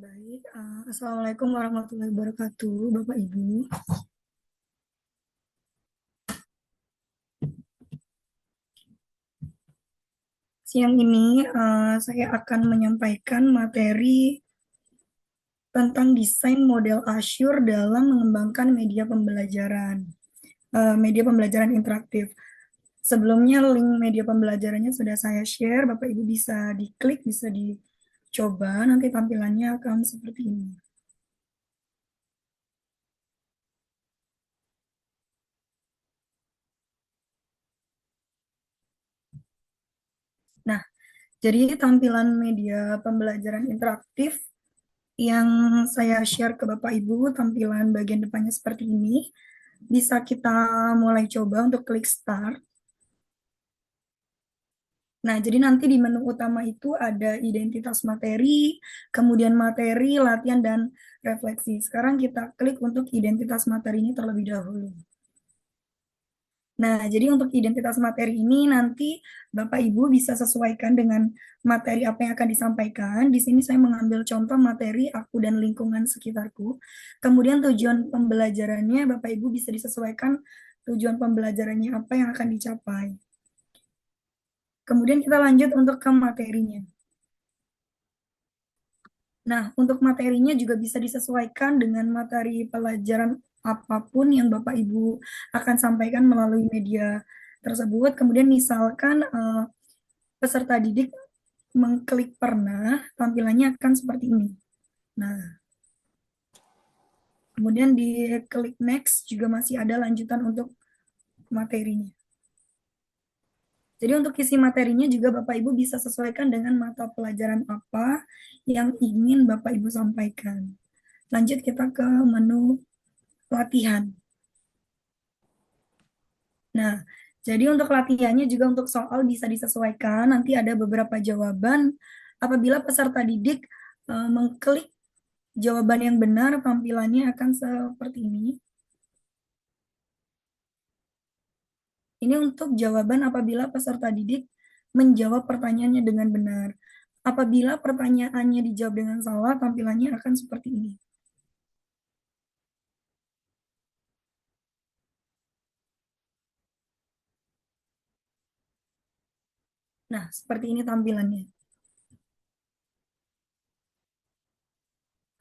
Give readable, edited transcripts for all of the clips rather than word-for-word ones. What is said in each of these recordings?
Baik, Assalamualaikum warahmatullahi wabarakatuh, Bapak Ibu. Siang ini saya akan menyampaikan materi tentang desain model Azure dalam mengembangkan media pembelajaran interaktif. Sebelumnya link media pembelajarannya sudah saya share, Bapak Ibu bisa diklik, bisa dicoba, nanti tampilannya akan seperti ini. Nah, jadi tampilan media pembelajaran interaktif yang saya share ke Bapak Ibu, tampilan bagian depannya seperti ini. Bisa kita mulai coba untuk klik start. Nah, jadi nanti di menu utama itu ada identitas materi, kemudian materi, latihan, dan refleksi. Sekarang kita klik untuk identitas materinya terlebih dahulu. Nah, jadi untuk identitas materi ini nanti Bapak Ibu bisa sesuaikan dengan materi apa yang akan disampaikan. Di sini saya mengambil contoh materi aku dan lingkungan sekitarku. Kemudian tujuan pembelajarannya Bapak Ibu bisa disesuaikan tujuan pembelajarannya apa yang akan dicapai. Kemudian kita lanjut untuk ke materinya. Nah, untuk materinya juga bisa disesuaikan dengan materi pelajaran apapun yang Bapak Ibu akan sampaikan melalui media tersebut. Kemudian misalkan peserta didik mengklik pernah, tampilannya akan seperti ini. Nah, kemudian di klik next juga masih ada lanjutan untuk materinya. Jadi untuk isi materinya juga Bapak Ibu bisa sesuaikan dengan mata pelajaran apa yang ingin Bapak Ibu sampaikan. Lanjut kita ke menu latihan. Nah, jadi untuk latihannya juga untuk soal bisa disesuaikan. Nanti ada beberapa jawaban. Apabila peserta didik mengklik jawaban yang benar, tampilannya akan seperti ini. Ini untuk jawaban apabila peserta didik menjawab pertanyaannya dengan benar. Apabila pertanyaannya dijawab dengan salah, tampilannya akan seperti ini. Nah, seperti ini tampilannya.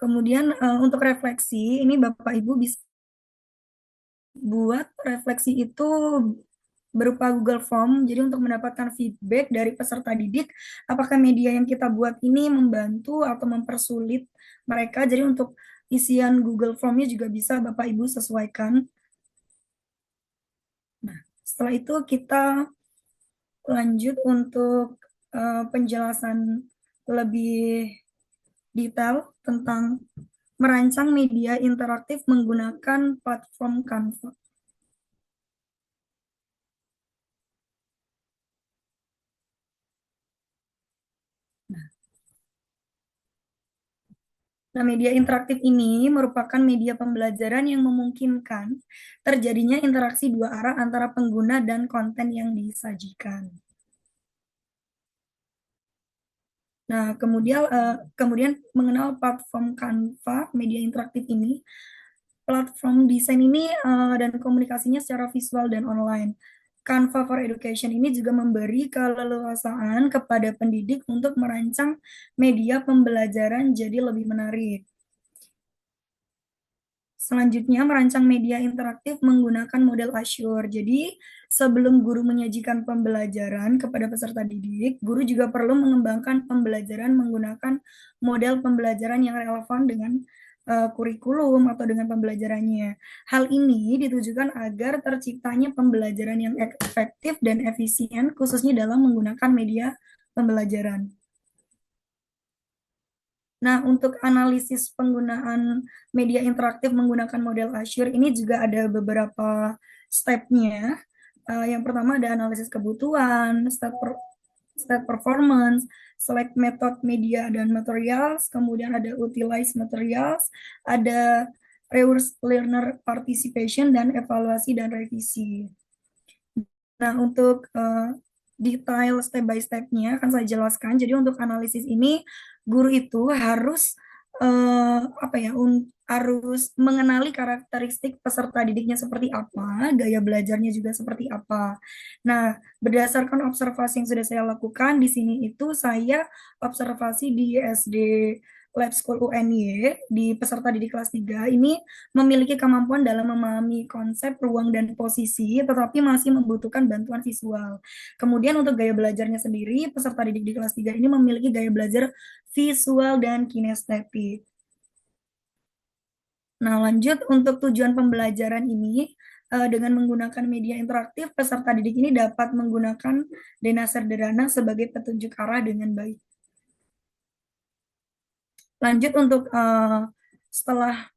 Kemudian untuk refleksi, ini Bapak Ibu bisa buat refleksi itu berupa Google Form. Jadi untuk mendapatkan feedback dari peserta didik, apakah media yang kita buat ini membantu atau mempersulit mereka. Jadi untuk isian Google Formnya juga bisa Bapak Ibu sesuaikan. Nah, setelah itu kita lanjut untuk penjelasan lebih detail tentang merancang media interaktif menggunakan platform Canva. Nah, media interaktif ini merupakan media pembelajaran yang memungkinkan terjadinya interaksi dua arah antara pengguna dan konten yang disajikan. Nah, kemudian mengenal platform Canva, media interaktif ini, platform desain ini dan komunikasinya secara visual dan online. Canva for Education ini juga memberi keleluasaan kepada pendidik untuk merancang media pembelajaran jadi lebih menarik. Selanjutnya, merancang media interaktif menggunakan model Azure. Jadi, sebelum guru menyajikan pembelajaran kepada peserta didik, guru juga perlu mengembangkan pembelajaran menggunakan model pembelajaran yang relevan dengan kurikulum atau dengan pembelajarannya. Hal ini ditujukan agar terciptanya pembelajaran yang efektif dan efisien, khususnya dalam menggunakan media pembelajaran. Nah, untuk analisis penggunaan media interaktif menggunakan model Azure ini juga ada beberapa stepnya. Yang pertama ada analisis kebutuhan, step performance, select method media dan materials, kemudian ada utilize materials, ada reverse learner participation, dan evaluasi dan revisi. Nah, untuk detail step by step-nya akan saya jelaskan. Jadi untuk analisis ini, guru itu harus apa ya, harus mengenali karakteristik peserta didiknya seperti apa, gaya belajarnya juga seperti apa. Nah, berdasarkan observasi yang sudah saya lakukan di sini itu saya observasi di SD Lab School UNY di peserta didik kelas 3 ini memiliki kemampuan dalam memahami konsep ruang dan posisi tetapi masih membutuhkan bantuan visual. Kemudian untuk gaya belajarnya sendiri, peserta didik di kelas 3 ini memiliki gaya belajar visual dan kinestetik. Nah, lanjut untuk tujuan pembelajaran ini, dengan menggunakan media interaktif, peserta didik ini dapat menggunakan Dena Sederhana sebagai petunjuk arah dengan baik. Lanjut untuk setelah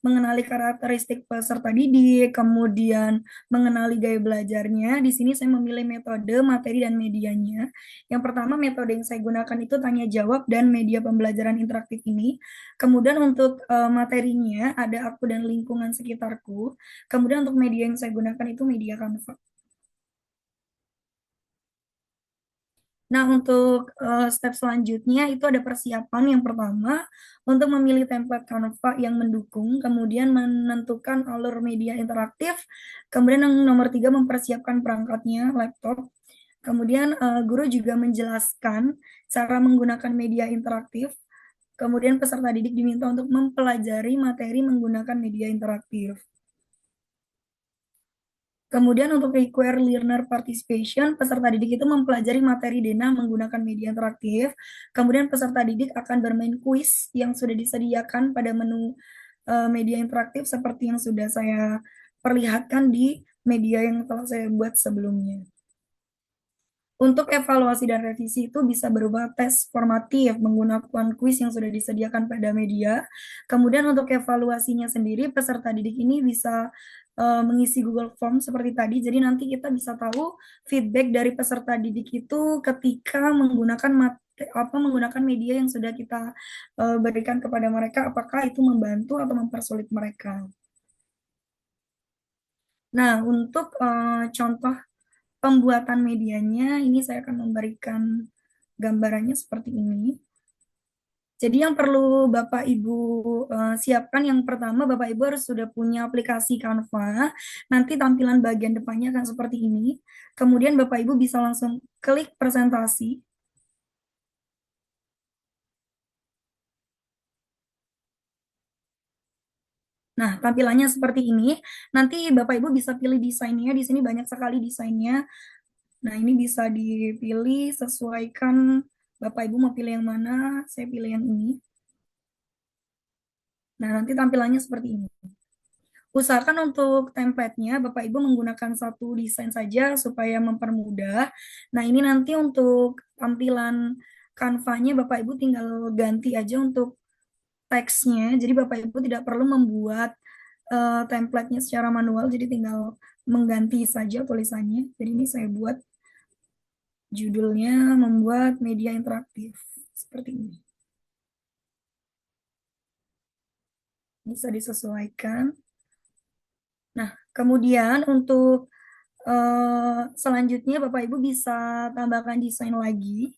mengenali karakteristik peserta didik, kemudian mengenali gaya belajarnya. Di sini saya memilih metode, materi, dan medianya. Yang pertama, metode yang saya gunakan itu tanya jawab dan media pembelajaran interaktif ini. Kemudian untuk materinya ada aku dan lingkungan sekitarku. Kemudian untuk media yang saya gunakan itu media Canva. Nah, untuk step selanjutnya itu ada persiapan yang pertama untuk memilih template Canva yang mendukung, kemudian menentukan alur media interaktif, kemudian yang nomor tiga mempersiapkan perangkatnya, laptop. Kemudian guru juga menjelaskan cara menggunakan media interaktif. Kemudian peserta didik diminta untuk mempelajari materi menggunakan media interaktif. Kemudian untuk require learner participation, peserta didik itu mempelajari materi Dena menggunakan media interaktif. Kemudian peserta didik akan bermain kuis yang sudah disediakan pada menu media interaktif seperti yang sudah saya perlihatkan di media yang telah saya buat sebelumnya. Untuk evaluasi dan revisi itu bisa berupa tes formatif menggunakan kuis yang sudah disediakan pada media. Kemudian untuk evaluasinya sendiri, peserta didik ini bisa mengisi Google Form seperti tadi. Jadi nanti kita bisa tahu feedback dari peserta didik itu ketika menggunakan menggunakan media yang sudah kita berikan kepada mereka, apakah itu membantu atau mempersulit mereka. Nah, untuk contoh pembuatan medianya, ini saya akan memberikan gambarannya seperti ini. Jadi yang perlu Bapak Ibu siapkan yang pertama, Bapak Ibu harus sudah punya aplikasi Canva. Nanti tampilan bagian depannya akan seperti ini. Kemudian Bapak Ibu bisa langsung klik presentasi. Nah, tampilannya seperti ini. Nanti Bapak Ibu bisa pilih desainnya. Di sini banyak sekali desainnya. Nah, ini bisa dipilih sesuaikan Bapak Ibu mau pilih yang mana. Saya pilih yang ini. Nah, nanti tampilannya seperti ini. Usahakan untuk template-nya Bapak Ibu menggunakan satu desain saja supaya mempermudah. Nah, ini nanti untuk tampilan Canva-nya Bapak Ibu tinggal ganti aja untuk teksnya. Jadi Bapak Ibu tidak perlu membuat template-nya secara manual, jadi tinggal mengganti saja tulisannya. Jadi ini saya buat judulnya membuat media interaktif. Seperti ini. Bisa disesuaikan. Nah, kemudian untuk selanjutnya Bapak Ibu bisa tambahkan desain lagi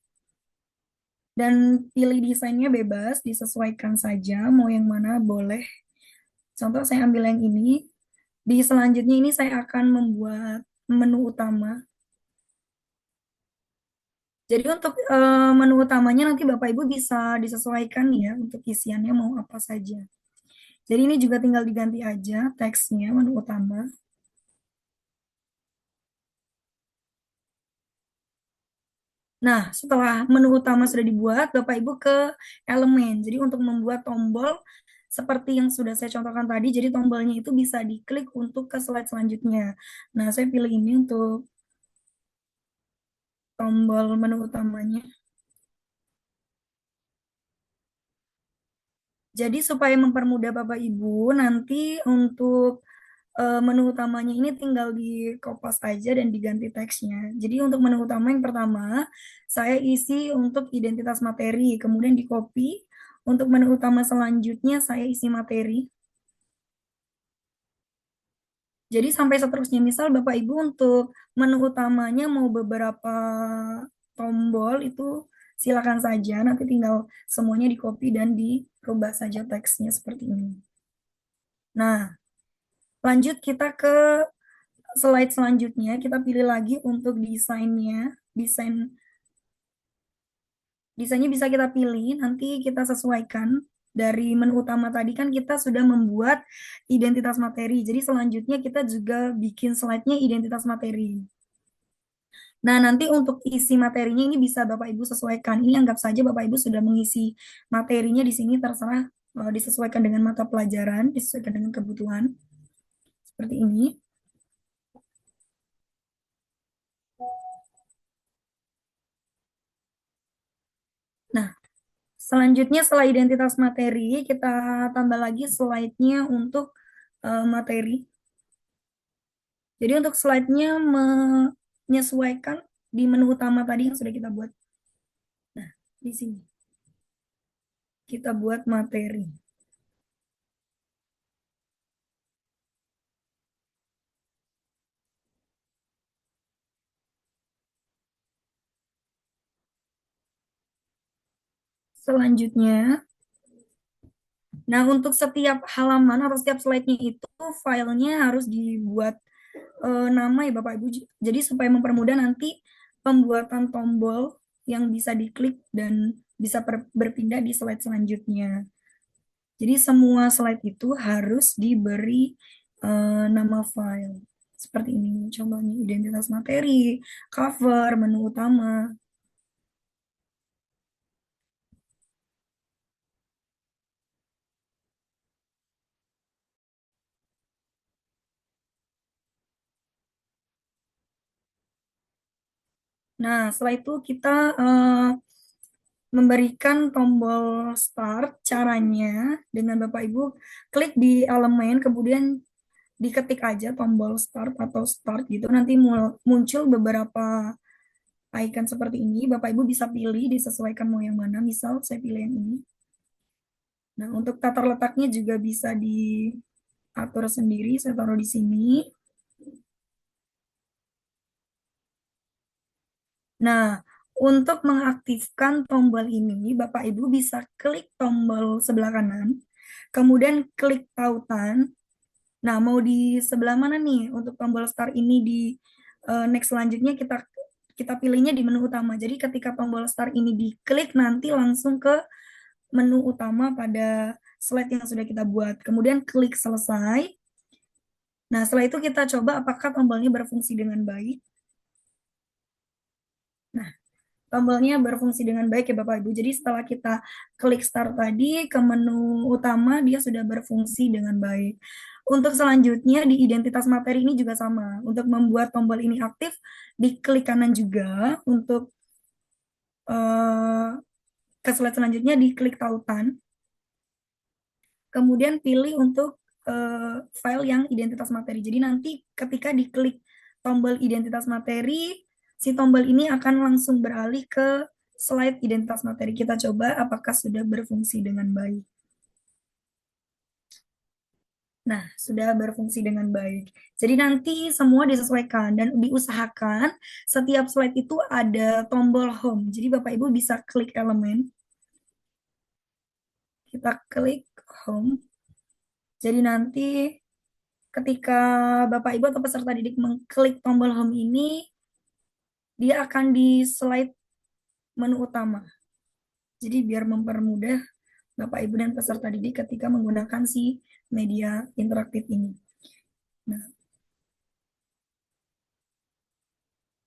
dan pilih desainnya bebas, disesuaikan saja mau yang mana boleh. Contoh saya ambil yang ini. Di selanjutnya ini saya akan membuat menu utama. Jadi untuk menu utamanya nanti Bapak Ibu bisa disesuaikan ya untuk isiannya mau apa saja. Jadi ini juga tinggal diganti aja teksnya menu utama. Nah, setelah menu utama sudah dibuat, Bapak Ibu ke elemen. Jadi untuk membuat tombol seperti yang sudah saya contohkan tadi, jadi tombolnya itu bisa diklik untuk ke slide selanjutnya. Nah, saya pilih ini untuk tombol menu utamanya. Jadi supaya mempermudah Bapak Ibu, nanti untuk menu utamanya ini tinggal di kopas aja dan diganti teksnya. Jadi untuk menu utama yang pertama, saya isi untuk identitas materi, kemudian di copy. Untuk menu utama selanjutnya saya isi materi. Jadi sampai seterusnya, misal Bapak Ibu untuk menu utamanya mau beberapa tombol itu silakan saja, nanti tinggal semuanya di copy dan dirubah saja teksnya seperti ini. Nah, lanjut kita ke slide selanjutnya. Kita pilih lagi untuk desainnya. Desainnya bisa kita pilih, nanti kita sesuaikan. Dari menu utama tadi kan kita sudah membuat identitas materi. Jadi selanjutnya kita juga bikin slide-nya identitas materi. Nah, nanti untuk isi materinya ini bisa Bapak Ibu sesuaikan. Ini anggap saja Bapak Ibu sudah mengisi materinya di sini, terserah disesuaikan dengan mata pelajaran, disesuaikan dengan kebutuhan. Seperti ini. Nah, selanjutnya setelah identitas materi, kita tambah lagi slide-nya untuk materi. Jadi untuk slide-nya menyesuaikan di menu utama tadi yang sudah kita buat. Nah, di sini kita buat materi. Selanjutnya, nah untuk setiap halaman atau setiap slide-nya itu filenya harus dibuat nama ya Bapak Ibu. Jadi supaya mempermudah nanti pembuatan tombol yang bisa diklik dan bisa berpindah di slide selanjutnya. Jadi semua slide itu harus diberi nama file. Seperti ini contohnya identitas materi, cover, menu utama. Nah, setelah itu kita memberikan tombol start. Caranya dengan Bapak Ibu klik di elemen, kemudian diketik aja tombol start atau start gitu. Nanti muncul beberapa icon seperti ini. Bapak Ibu bisa pilih disesuaikan mau yang mana. Misal saya pilih yang ini. Nah, untuk tata letaknya juga bisa diatur sendiri. Saya taruh di sini. Nah, untuk mengaktifkan tombol ini, Bapak Ibu bisa klik tombol sebelah kanan, kemudian klik tautan. Nah, mau di sebelah mana nih untuk tombol start ini di next selanjutnya kita kita pilihnya di menu utama. Jadi ketika tombol start ini diklik nanti langsung ke menu utama pada slide yang sudah kita buat. Kemudian klik selesai. Nah, setelah itu kita coba apakah tombolnya berfungsi dengan baik. Nah, tombolnya berfungsi dengan baik ya Bapak Ibu. Jadi setelah kita klik start tadi ke menu utama dia sudah berfungsi dengan baik. Untuk selanjutnya di identitas materi ini juga sama. Untuk membuat tombol ini aktif diklik kanan juga. Untuk eh, ke slide selanjutnya diklik tautan. Kemudian pilih untuk file yang identitas materi. Jadi nanti ketika diklik tombol identitas materi, si tombol ini akan langsung beralih ke slide identitas materi. Kita coba apakah sudah berfungsi dengan baik. Nah, sudah berfungsi dengan baik. Jadi nanti semua disesuaikan dan diusahakan setiap slide itu ada tombol home. Jadi Bapak Ibu bisa klik elemen. Kita klik home. Jadi nanti ketika Bapak Ibu atau peserta didik mengklik tombol home ini, dia akan di slide menu utama. Jadi biar mempermudah Bapak Ibu dan peserta didik ketika menggunakan si media interaktif ini. Nah,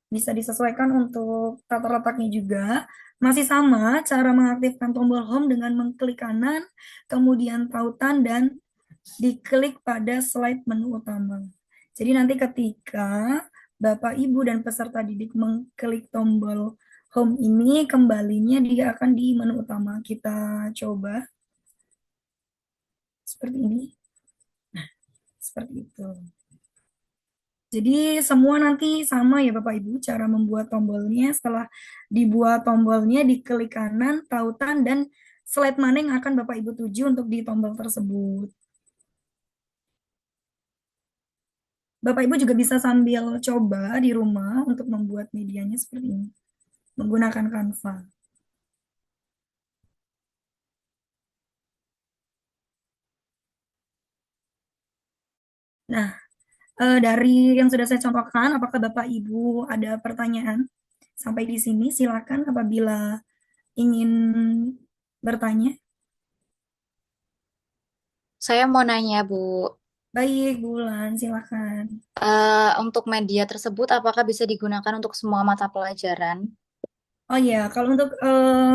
bisa disesuaikan untuk tata letaknya juga. Masih sama cara mengaktifkan tombol home dengan mengklik kanan, kemudian tautan dan diklik pada slide menu utama. Jadi nanti ketika Bapak, Ibu, dan peserta didik mengklik tombol home ini, kembalinya dia akan di menu utama. Kita coba seperti ini. Nah, seperti itu. Jadi semua nanti sama ya Bapak Ibu cara membuat tombolnya. Setelah dibuat tombolnya diklik kanan, tautan, dan slide mana yang akan Bapak Ibu tuju untuk di tombol tersebut. Bapak Ibu juga bisa sambil coba di rumah untuk membuat medianya seperti ini, menggunakan Canva. Nah, dari yang sudah saya contohkan, apakah Bapak Ibu ada pertanyaan sampai di sini? Silakan apabila ingin bertanya. Saya mau nanya, Bu, Baik, Bulan, silakan. untuk media tersebut apakah bisa digunakan untuk semua mata pelajaran? Oh iya, kalau untuk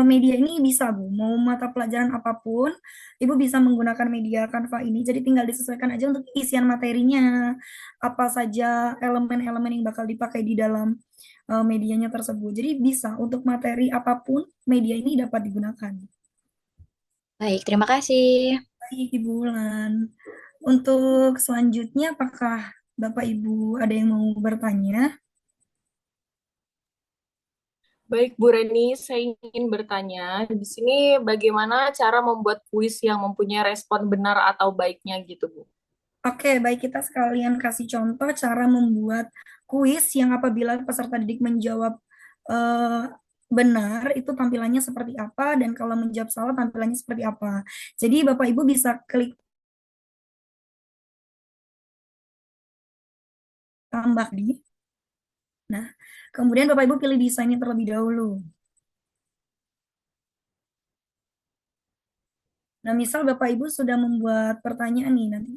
media ini bisa, Bu. Mau mata pelajaran apapun, Ibu bisa menggunakan media Canva ini. Jadi tinggal disesuaikan aja untuk isian materinya, apa saja elemen-elemen yang bakal dipakai di dalam medianya tersebut. Jadi bisa untuk materi apapun, media ini dapat digunakan. Baik, terima kasih. Baik, Ibu Wulan. Untuk selanjutnya, apakah Bapak Ibu ada yang mau bertanya? Baik, Bu Reni, saya ingin bertanya, di sini bagaimana cara membuat kuis yang mempunyai respon benar atau baiknya gitu, Bu? Oke, baik kita sekalian kasih contoh cara membuat kuis yang apabila peserta didik menjawab eh, benar, itu tampilannya seperti apa, dan kalau menjawab salah tampilannya seperti apa. Jadi Bapak Ibu bisa klik tambah di. Nah, kemudian Bapak Ibu pilih desainnya terlebih dahulu. Nah, misal Bapak Ibu sudah membuat pertanyaan nih, nanti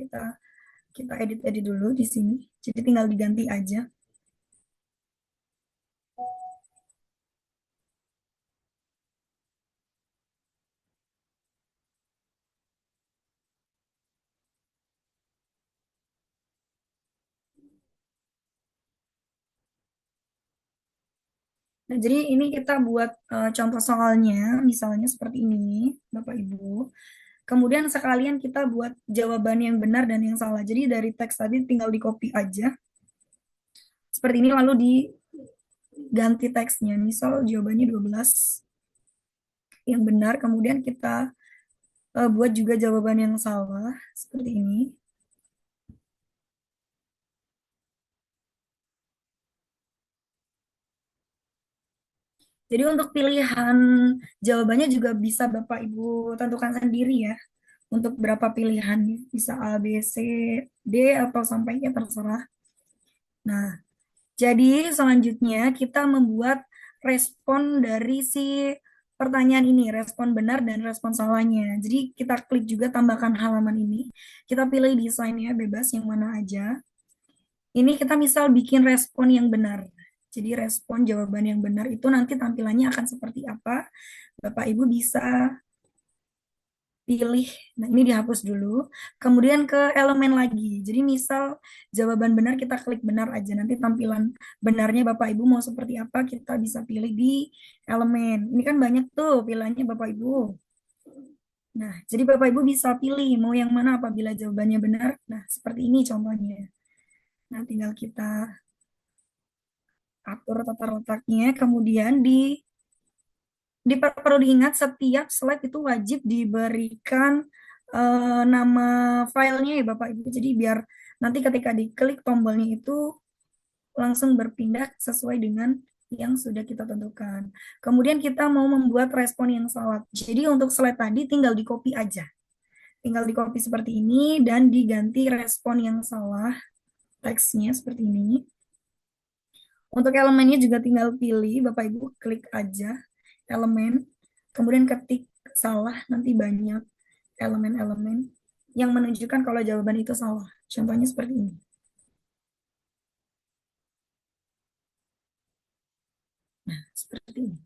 kita edit-edit dulu di sini. Jadi tinggal diganti aja. Nah, jadi ini kita buat contoh soalnya, misalnya seperti ini, Bapak Ibu. Kemudian sekalian kita buat jawaban yang benar dan yang salah. Jadi dari teks tadi tinggal di copy aja. Seperti ini lalu diganti teksnya. Misal jawabannya 12 yang benar, kemudian kita buat juga jawaban yang salah seperti ini. Jadi untuk pilihan jawabannya juga bisa Bapak Ibu tentukan sendiri ya. Untuk berapa pilihannya. Bisa A, B, C, D atau sampai ya terserah. Nah, jadi selanjutnya kita membuat respon dari si pertanyaan ini, respon benar dan respon salahnya. Jadi kita klik juga tambahkan halaman ini. Kita pilih desainnya bebas yang mana aja. Ini kita misal bikin respon yang benar. Jadi respon jawaban yang benar itu nanti tampilannya akan seperti apa. Bapak Ibu bisa pilih. Nah, ini dihapus dulu. Kemudian ke elemen lagi. Jadi misal jawaban benar kita klik benar aja. Nanti tampilan benarnya Bapak Ibu mau seperti apa kita bisa pilih di elemen. Ini kan banyak tuh pilihannya Bapak Ibu. Nah, jadi Bapak Ibu bisa pilih mau yang mana apabila jawabannya benar. Nah, seperti ini contohnya. Nah, tinggal kita atur tata letaknya. Kemudian perlu diingat setiap slide itu wajib diberikan nama filenya ya Bapak Ibu. Jadi biar nanti ketika diklik tombolnya itu langsung berpindah sesuai dengan yang sudah kita tentukan. Kemudian kita mau membuat respon yang salah. Jadi untuk slide tadi tinggal di copy aja. Tinggal di copy seperti ini dan diganti respon yang salah teksnya seperti ini. Untuk elemennya juga tinggal pilih, Bapak Ibu klik aja elemen, kemudian ketik salah, nanti banyak elemen-elemen yang menunjukkan kalau jawaban itu salah. Contohnya seperti ini. Nah, seperti ini.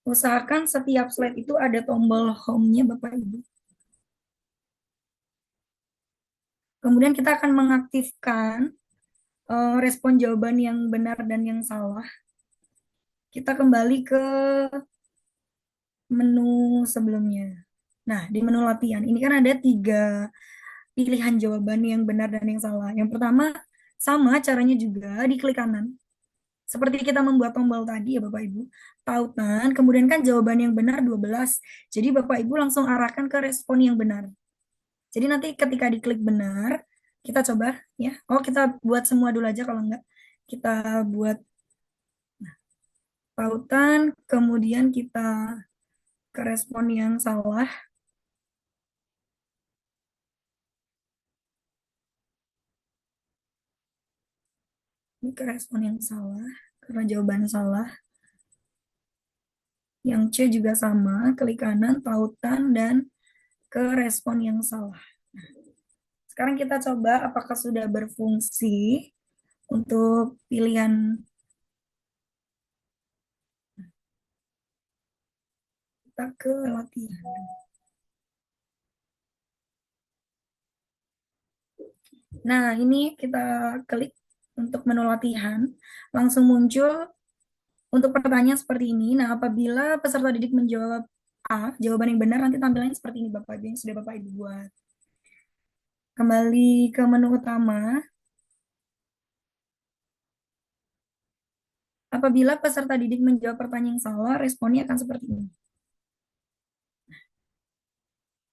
Usahakan setiap slide itu ada tombol home-nya Bapak Ibu. Kemudian kita akan mengaktifkan respon jawaban yang benar dan yang salah. Kita kembali ke menu sebelumnya. Nah, di menu latihan ini kan ada 3 pilihan jawaban yang benar dan yang salah. Yang pertama, sama caranya juga diklik kanan. Seperti kita membuat tombol tadi ya Bapak Ibu. Tautan, kemudian kan jawaban yang benar 12. Jadi Bapak Ibu langsung arahkan ke respon yang benar. Jadi nanti ketika diklik benar, kita coba ya. Oh, kita buat semua dulu aja kalau enggak. Kita buat tautan, kemudian kita ke respon yang salah. Ini ke respon yang salah, karena jawaban salah. Yang C juga sama, klik kanan, tautan, dan ke respon yang salah. Sekarang kita coba apakah sudah berfungsi untuk pilihan. Kita ke latihan. Nah, ini kita klik untuk menu latihan. Langsung muncul untuk pertanyaan seperti ini. Nah, apabila peserta didik menjawab A, jawaban yang benar, nanti tampilannya seperti ini Bapak Ibu yang sudah Bapak Ibu buat. Kembali ke menu utama. Apabila peserta didik menjawab pertanyaan yang salah, responnya akan seperti ini.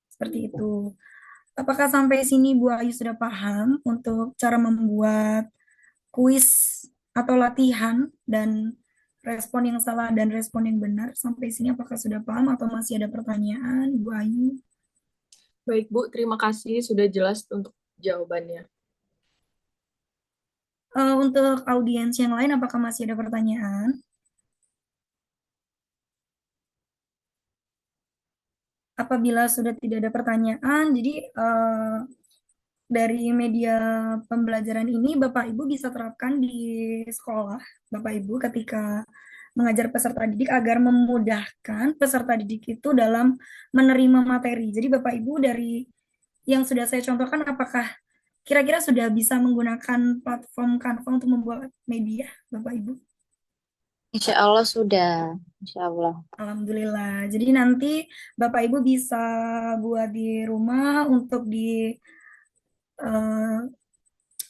Seperti itu. Apakah sampai sini Bu Ayu sudah paham untuk cara membuat kuis atau latihan dan respon yang salah dan respon yang benar? Sampai sini apakah sudah paham atau masih ada pertanyaan, Bu Ayu? Baik, Bu. Terima kasih sudah jelas untuk jawabannya. Untuk audiens yang lain, apakah masih ada pertanyaan? Apabila sudah tidak ada pertanyaan, jadi dari media pembelajaran ini Bapak Ibu bisa terapkan di sekolah, Bapak Ibu ketika mengajar peserta didik agar memudahkan peserta didik itu dalam menerima materi. Jadi Bapak Ibu dari yang sudah saya contohkan, apakah kira-kira sudah bisa menggunakan platform Canva untuk membuat media, Bapak Ibu? Insya Allah sudah. Insya Allah. Alhamdulillah. Jadi nanti Bapak Ibu bisa buat di rumah eh,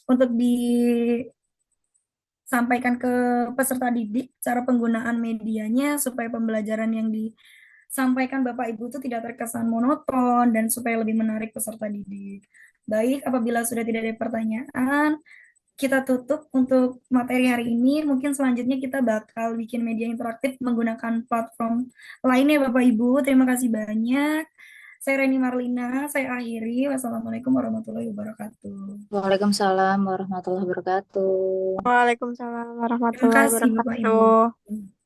untuk disampaikan ke peserta didik cara penggunaan medianya supaya pembelajaran yang disampaikan Bapak Ibu itu tidak terkesan monoton dan supaya lebih menarik peserta didik. Baik, apabila sudah tidak ada pertanyaan, kita tutup untuk materi hari ini. Mungkin selanjutnya kita bakal bikin media interaktif menggunakan platform lainnya, Bapak Ibu. Terima kasih banyak. Saya Reni Marlina, saya akhiri. Wassalamualaikum warahmatullahi wabarakatuh. Waalaikumsalam warahmatullahi wabarakatuh. Waalaikumsalam Terima warahmatullahi kasih, Bapak Ibu. wabarakatuh.